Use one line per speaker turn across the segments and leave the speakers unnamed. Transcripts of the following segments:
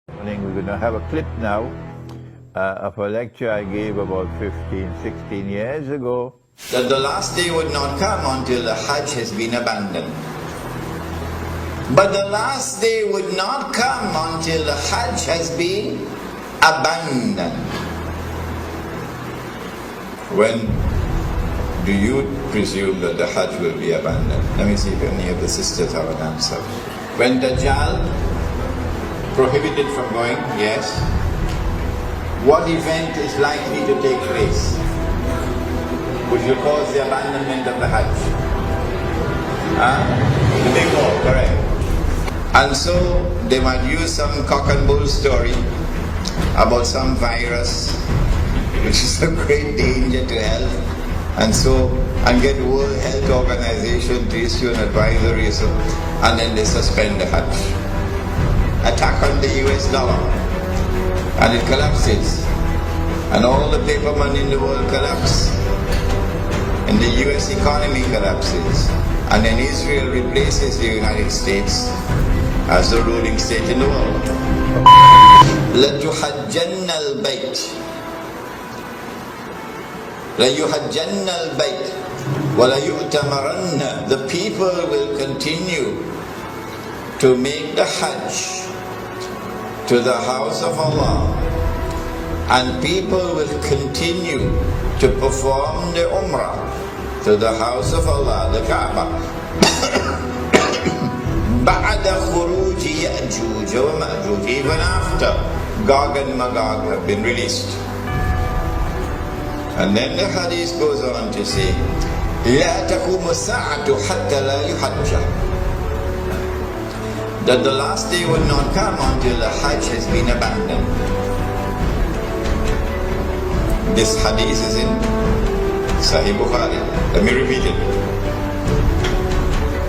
We're going to have a clip now of a lecture I gave about 15, 16 years ago.
That the last day would not come until the Hajj has been abandoned. But the last day would not come until the Hajj has been abandoned. When do you presume that the Hajj will be abandoned? Let me see if any of the sisters have an answer. When Dajjal prohibited from going, yes. What event is likely to take place which will cause the abandonment of the Hajj? The big war, correct. And so they might use some cock and bull story about some virus which is a great danger to health, and get World Health Organization to issue an advisory, and then they suspend the Hajj. Attack on the US dollar, and it collapses, and all the paper money in the world collapse, and the US economy collapses, and then Israel replaces the United States as the ruling state in the world. لَتُحَجَّنَّ الْبَيْتِ لَيُحَجَّنَّ الْبَيْتِ وَلَيُؤْتَمَرَنَّ. The people will continue to make the Hajj to the house of Allah, and people will continue to perform the Umrah to the house of Allah, the Kaaba. بَعْدَ خُرُوجِ يَأْجُوجَ وَمَأْجُوجَ. Even after Gog and Magog have been released. And then the hadith goes on to say, لَا تَقُومُ السَّاعَةُ حَتَّى لَا يُحَجَّ. That the last day would not come until the Hajj has been abandoned. This hadith is in Sahih Bukhari. Let me repeat it.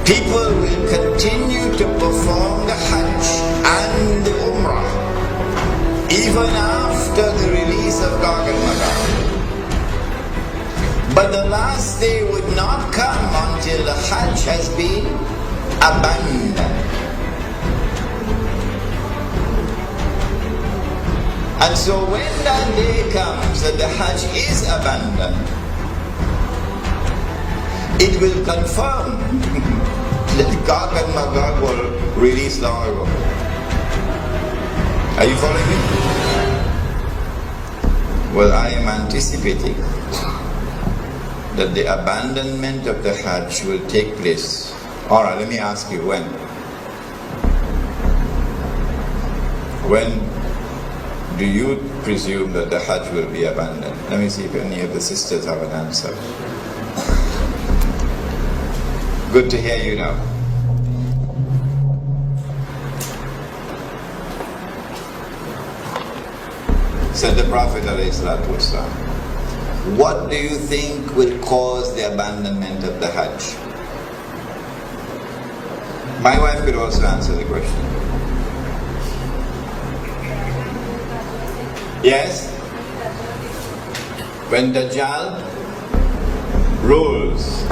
People will continue to perform the Hajj and the Umrah even after the release of Gog and Magog. But the last day would not come until the Hajj has been abandoned. And so when that day comes that the Hajj is abandoned, it will confirm that Gog and Magog were released long ago. Are you following me? Well, I am anticipating that the abandonment of the Hajj will take place. Alright, let me ask you, when? When do you presume that the Hajj will be abandoned? Let me see if any of the sisters have an answer. Good to hear you now. Said the Prophet ﷺ, what do you think will cause the abandonment of the Hajj? My wife could also answer the question. Yes? When Dajjal rules.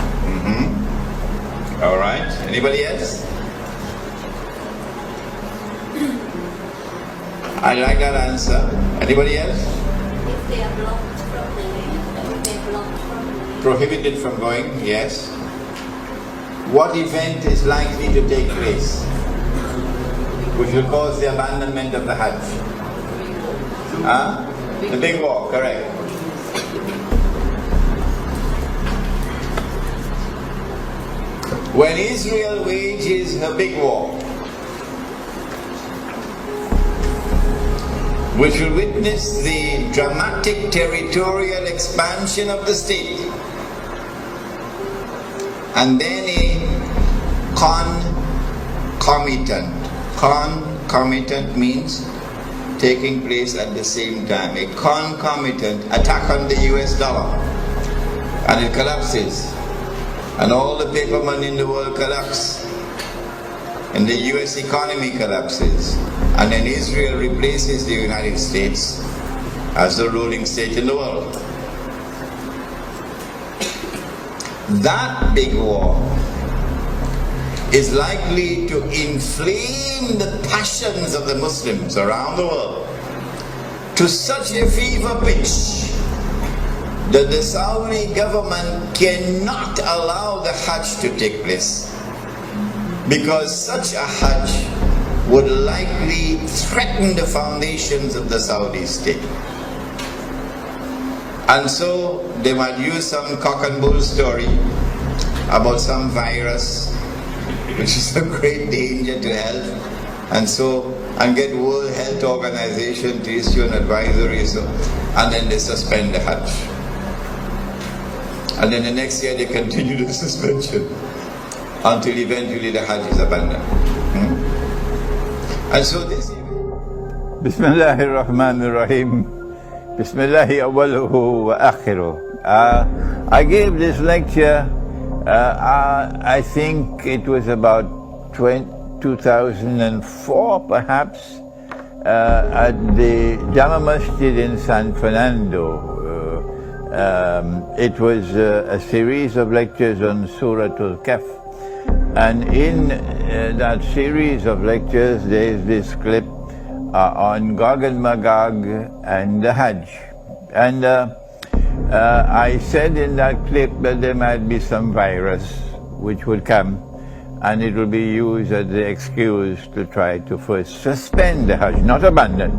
Alright. Anybody else? I like that answer. Anybody else?
If they are blocked from the way, they're blocked from the way.
Prohibited from going, yes. What event is likely to take place which will cause the abandonment of the Hajj? The big war, correct. When Israel wages her big war, which will witness the dramatic territorial expansion of the state, and then a concomitant means taking place at the same time, a concomitant attack on the US dollar, and it collapses, and all the paper money in the world collapse, and the US economy collapses, and then Israel replaces the United States as the ruling state in the world. That big war is likely to inflame the passions of the Muslims around the world to such a fever pitch that the Saudi government cannot allow the Hajj to take place, because such a Hajj would likely threaten the foundations of the Saudi state. And so they might use some cock and bull story about some virus which is a great danger to health, and get World Health Organization to issue an advisory, and then they suspend the Hajj. And then the next year they continue the suspension until eventually the Hajj is abandoned. And so this
Bismillahir Rahmanir Rahim. Bismillahi awwaluhu wa akhiruh. I gave this lecture, I think it was about 2004 perhaps, at the Jama Masjid in San Fernando. It was a series of lectures on Surah Al-Kahf. And in that series of lectures, there is this clip on Gog and Magog and the Hajj. And I said in that clip that there might be some virus which would come, and it will be used as the excuse to try to first suspend the Hajj, not abandon.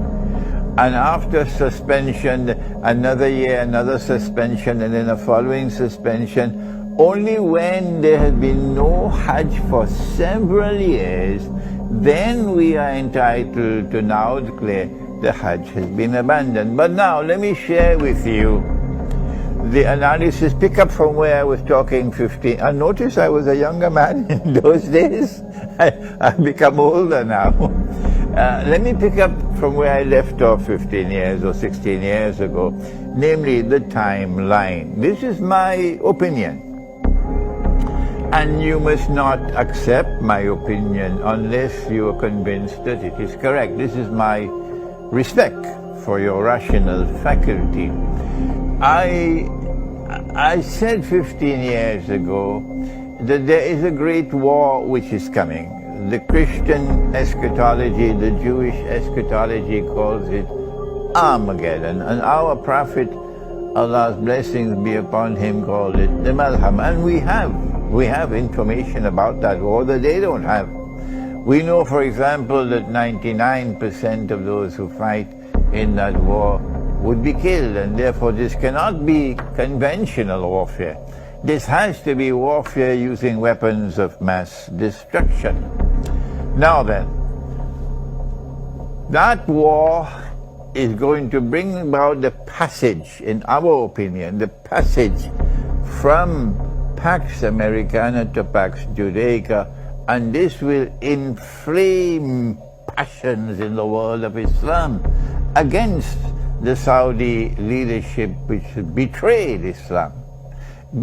And after suspension, another year, another suspension, and then a following suspension. Only when there has been no Hajj for several years, then we are entitled to now declare the Hajj has been abandoned. But now let me share with you the analysis, pick up from where I was talking 15. And notice I was a younger man in those days. I've become older now. Let me pick up from where I left off 15 years or 16 years ago, namely the timeline. This is my opinion. And you must not accept my opinion unless you are convinced that it is correct. This is my respect for your rational faculty. I said 15 years ago that there is a great war which is coming. The Christian eschatology, the Jewish eschatology calls it Armageddon. And our Prophet, Allah's blessings be upon him, called it the Malham. And we have information about that war that they don't have. We know, for example, that 99% of those who fight in that war would be killed, and therefore this cannot be conventional warfare. This has to be warfare using weapons of mass destruction. Now then, that war is going to bring about the passage, in our opinion, the passage from Pax Americana to Pax Judaica, and this will inflame passions in the world of Islam against the Saudi leadership which betrayed Islam.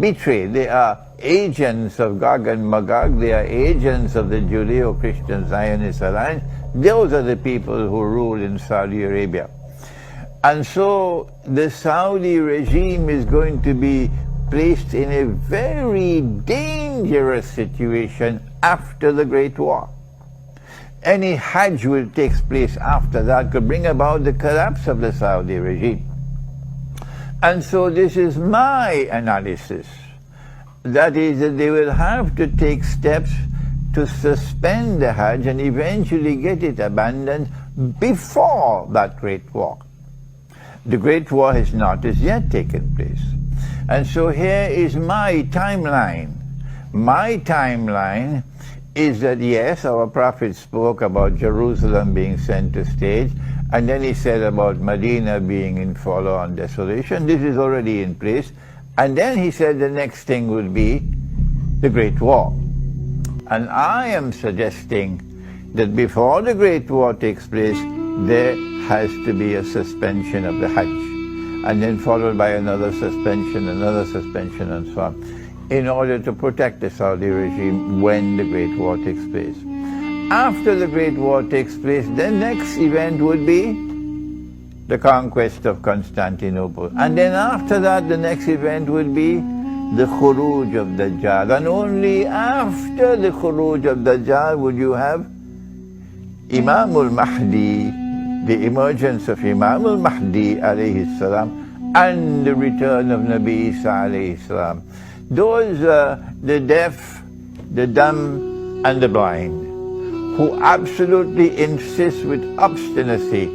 Betrayed. They are agents of Gog and Magog, they are agents of the Judeo-Christian Zionist Alliance. Those are the people who rule in Saudi Arabia. And so the Saudi regime is going to be placed in a very dangerous situation after the Great War. Any Hajj will take place after that could bring about the collapse of the Saudi regime. And so this is my analysis. That is, that they will have to take steps to suspend the Hajj and eventually get it abandoned before that Great War. The Great War has not as yet taken place. And so here is my timeline. My timeline is that, yes, our Prophet spoke about Jerusalem being center stage, and then he said about Medina being in forlorn desolation. This is already in place. And then he said the next thing would be the Great War. And I am suggesting that before the Great War takes place, there has to be a suspension of the Hajj, and then followed by another suspension, and so on, in order to protect the Saudi regime when the Great War takes place. After the Great War takes place, the next event would be the conquest of Constantinople. And then after that, the next event would be the khuruj of Dajjal, and only after the khuruj of Dajjal would you have Imam al-Mahdi, the emergence of Imam al-Mahdi alayhi salam, and the return of Nabi Isa alayhi salam. Those the deaf, the dumb, and the blind, who absolutely insist with obstinacy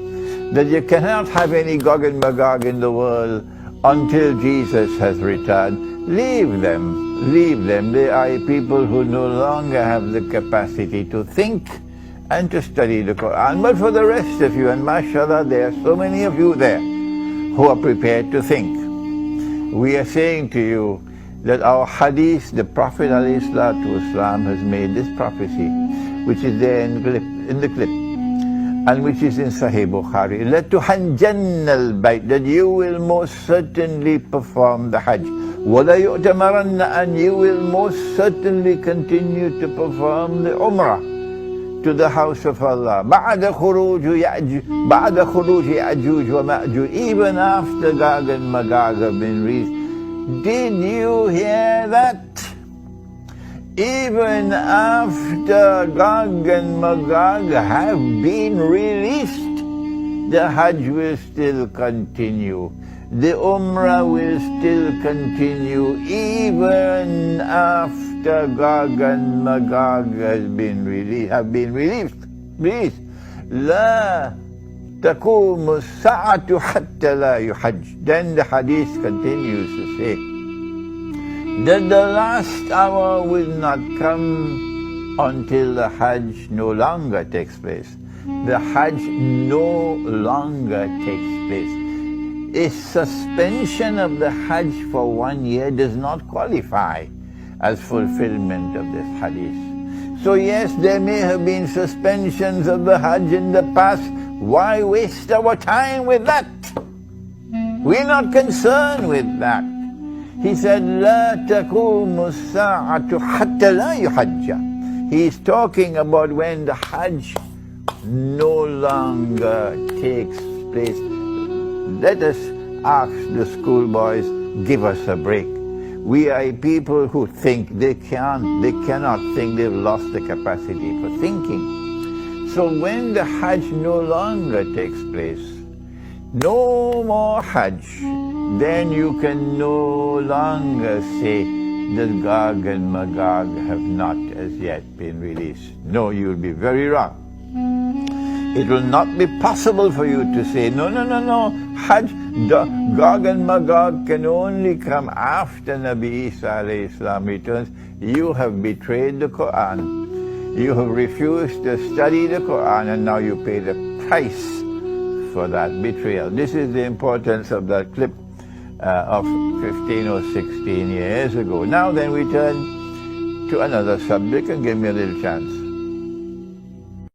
that you cannot have any Gog and Magog in the world until Jesus has returned. Leave them, leave them. They are people who no longer have the capacity to think and to study the Quran. But for the rest of you, and mashallah, there are so many of you there who are prepared to think. We are saying to you that our hadith, the Prophet ﷺ has made this prophecy, which is there in the clip, and which is in Sahih Bukhari, لَتُحَجَّنَّ الْبَيْتِ, that you will most certainly perform the Hajj. وَلَا يُؤْتَمَرَنَّ, and you will most certainly continue to perform the Umrah to the house of Allah. بَعْدَ خُرُوجِ يَأْجُوجِ وَمَأْجُوجِ, even after Gog and Magog have been released. Did you hear that? Even after Gog and Magog have been released, the Hajj will still continue. The Umrah will still continue even after Gog and Magog have been released. لا تقوم الساعة حتى لا يحج. Then the hadith continues to say that the last hour will not come until the Hajj no longer takes place. The Hajj no longer takes place. A suspension of the Hajj for 1 year does not qualify as fulfillment of this hadith. So yes, there may have been suspensions of the Hajj in the past. Why waste our time with that? We're not concerned with that. He said, لا تقوم الساعة حتى لا يحج. He is talking about when the Hajj no longer takes place. Let us ask the schoolboys, give us a break. We are people who think they cannot think, they've lost the capacity for thinking. So when the Hajj no longer takes place, no more Hajj, then you can no longer say that Gog and Magog have not as yet been released. No, you'll be very wrong. It will not be possible for you to say, no, Hajj, Gog and Magog can only come after Nabi Isa alayhi salam returns. You have betrayed the Quran. You have refused to study the Quran, and now you pay the price for that betrayal. This is the importance of that clip of 15 or 16 years ago. Now then we turn to another subject, and give me a little chance.